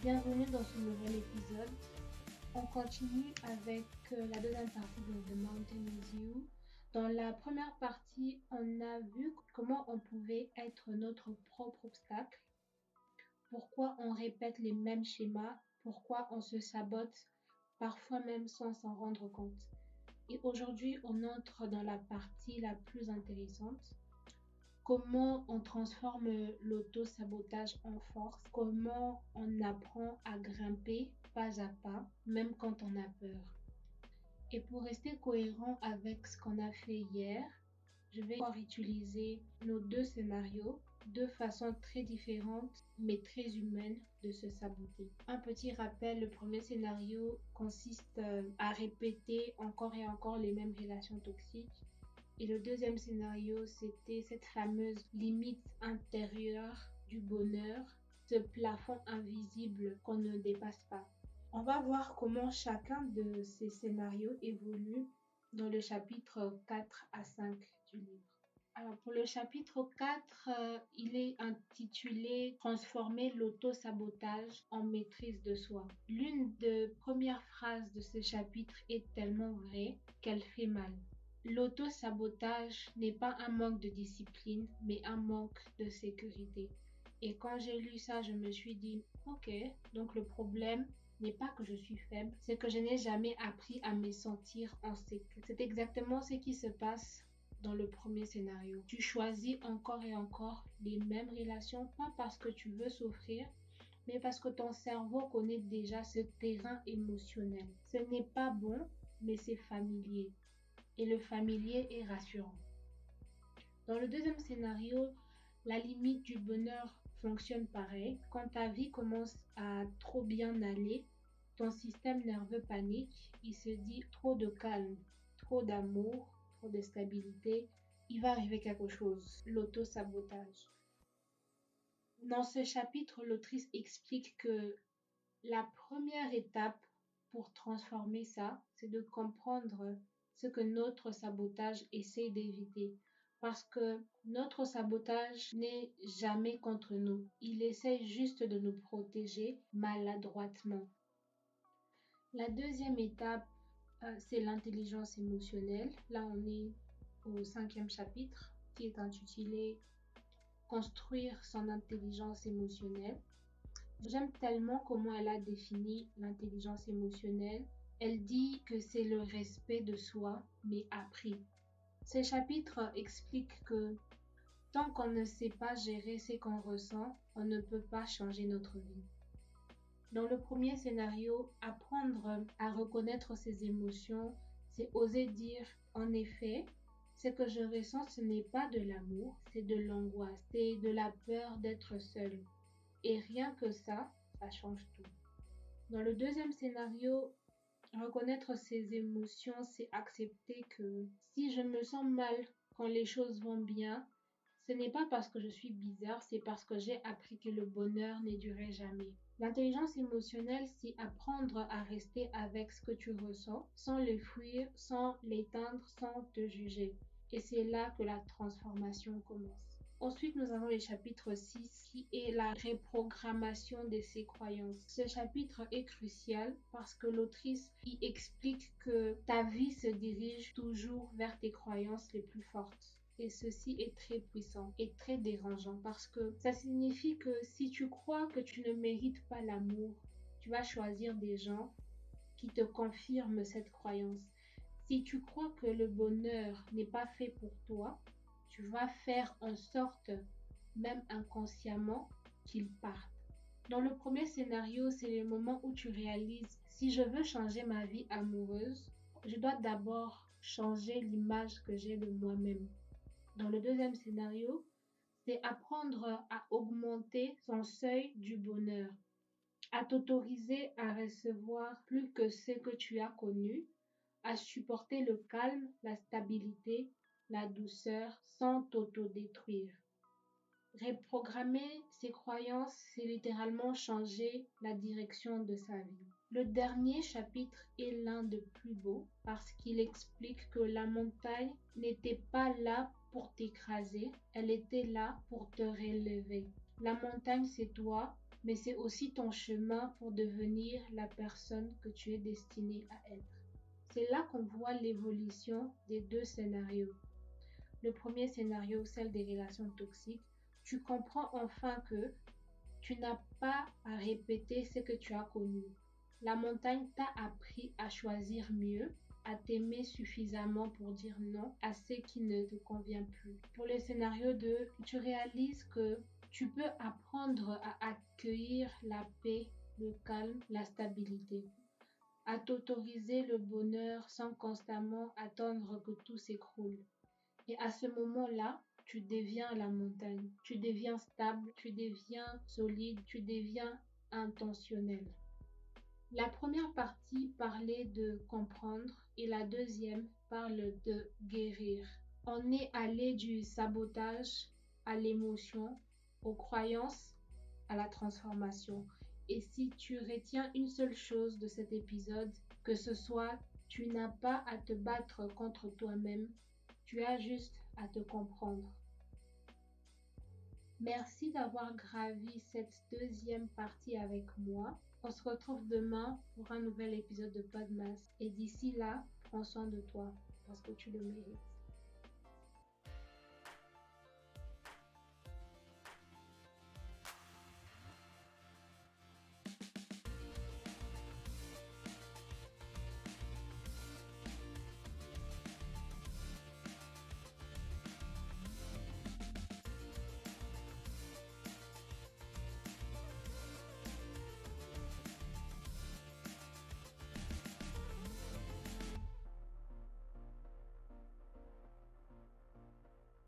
Bienvenue dans ce nouvel épisode. On continue avec la deuxième partie de The Mountain Is You. Dans la première partie, on a vu comment on pouvait être notre propre obstacle, pourquoi on répète les mêmes schémas, pourquoi on se sabote, parfois même sans s'en rendre compte. Et aujourd'hui, on entre dans la partie la plus intéressante. Comment on transforme l'auto-sabotage en force, comment on apprend à grimper pas à pas, même quand on a peur. Et pour rester cohérent avec ce qu'on a fait hier, je vais pouvoir utiliser nos deux scénarios, deux façons très différentes mais très humaines de se saboter. Un petit rappel, le premier scénario consiste à répéter encore et encore les mêmes relations toxiques. Et le deuxième scénario, c'était cette fameuse limite intérieure du bonheur, ce plafond invisible qu'on ne dépasse pas. On va voir comment chacun de ces scénarios évolue dans le chapitre 4 à 5 du livre. Alors pour le chapitre 4, il est intitulé « Transformer l'auto-sabotage en maîtrise de soi ». L'une des premières phrases de ce chapitre est tellement vraie qu'elle fait mal. L'auto-sabotage n'est pas un manque de discipline, mais un manque de sécurité. Et quand j'ai lu ça, je me suis dit, ok, donc le problème n'est pas que je suis faible, c'est que je n'ai jamais appris à me sentir en sécurité. C'est exactement ce qui se passe dans le premier scénario. Tu choisis encore et encore les mêmes relations, pas parce que tu veux souffrir, mais parce que ton cerveau connaît déjà ce terrain émotionnel. Ce n'est pas bon, mais c'est familier. Et le familier est rassurant. Dans le deuxième scénario, la limite du bonheur fonctionne pareil. Quand ta vie commence à trop bien aller, ton système nerveux panique, il se dit trop de calme, trop d'amour, trop de stabilité, il va arriver quelque chose, l'auto-sabotage. Dans ce chapitre, l'autrice explique que la première étape pour transformer ça, c'est de comprendre ce que notre sabotage essaie d'éviter. Parce que notre sabotage n'est jamais contre nous. Il essaie juste de nous protéger maladroitement. La deuxième étape, c'est l'intelligence émotionnelle. Là, on est au 5e chapitre qui est intitulé « Construire son intelligence émotionnelle ». J'aime tellement comment elle a défini l'intelligence émotionnelle. Elle dit que c'est le respect de soi, mais appris. Ce chapitre explique que tant qu'on ne sait pas gérer ce qu'on ressent, on ne peut pas changer notre vie. Dans le premier scénario, apprendre à reconnaître ses émotions, c'est oser dire « en effet, ce que je ressens, ce n'est pas de l'amour, c'est de l'angoisse, c'est de la peur d'être seul. » Et rien que ça change tout. Dans le deuxième scénario, reconnaître ses émotions, c'est accepter que si je me sens mal quand les choses vont bien, ce n'est pas parce que je suis bizarre, c'est parce que j'ai appris que le bonheur ne durait jamais. L'intelligence émotionnelle, c'est apprendre à rester avec ce que tu ressens, sans le fuir, sans l'éteindre, sans te juger. Et c'est là que la transformation commence. Ensuite, nous avons le chapitre 6 qui est la reprogrammation de ses croyances. Ce chapitre est crucial parce que l'autrice y explique que ta vie se dirige toujours vers tes croyances les plus fortes. Et ceci est très puissant et très dérangeant parce que ça signifie que si tu crois que tu ne mérites pas l'amour, tu vas choisir des gens qui te confirment cette croyance. Si tu crois que le bonheur n'est pas fait pour toi, tu vas faire en sorte, même inconsciemment, qu'il parte. Dans le premier scénario, c'est le moment où tu réalises, si je veux changer ma vie amoureuse, je dois d'abord changer l'image que j'ai de moi-même. Dans le deuxième scénario, c'est apprendre à augmenter son seuil du bonheur, à t'autoriser à recevoir plus que ce que tu as connu, à supporter le calme, la stabilité, la douceur sans t'autodétruire. Reprogrammer ses croyances, c'est littéralement changer la direction de sa vie. Le dernier chapitre est l'un des plus beaux parce qu'il explique que la montagne n'était pas là pour t'écraser, elle était là pour te relever. La montagne, c'est toi, mais c'est aussi ton chemin pour devenir la personne que tu es destinée à être. C'est là qu'on voit l'évolution des deux scénarios. Le premier scénario, celle des relations toxiques, tu comprends enfin que tu n'as pas à répéter ce que tu as connu. La montagne t'a appris à choisir mieux, à t'aimer suffisamment pour dire non à ce qui ne te convient plus. Pour le scénario 2, tu réalises que tu peux apprendre à accueillir la paix, le calme, la stabilité, à t'autoriser le bonheur sans constamment attendre que tout s'écroule. Et à ce moment-là, tu deviens la montagne, tu deviens stable, tu deviens solide, tu deviens intentionnel. La première partie parlait de comprendre et la deuxième parle de guérir. On est allé du sabotage à l'émotion, aux croyances, à la transformation. Et si tu retiens une seule chose de cet épisode, que ce soit tu n'as pas à te battre contre toi-même, tu as juste à te comprendre. Merci d'avoir gravi cette deuxième partie avec moi. On se retrouve demain pour un nouvel épisode de Podmas. Et d'ici là, prends soin de toi parce que tu le mérites.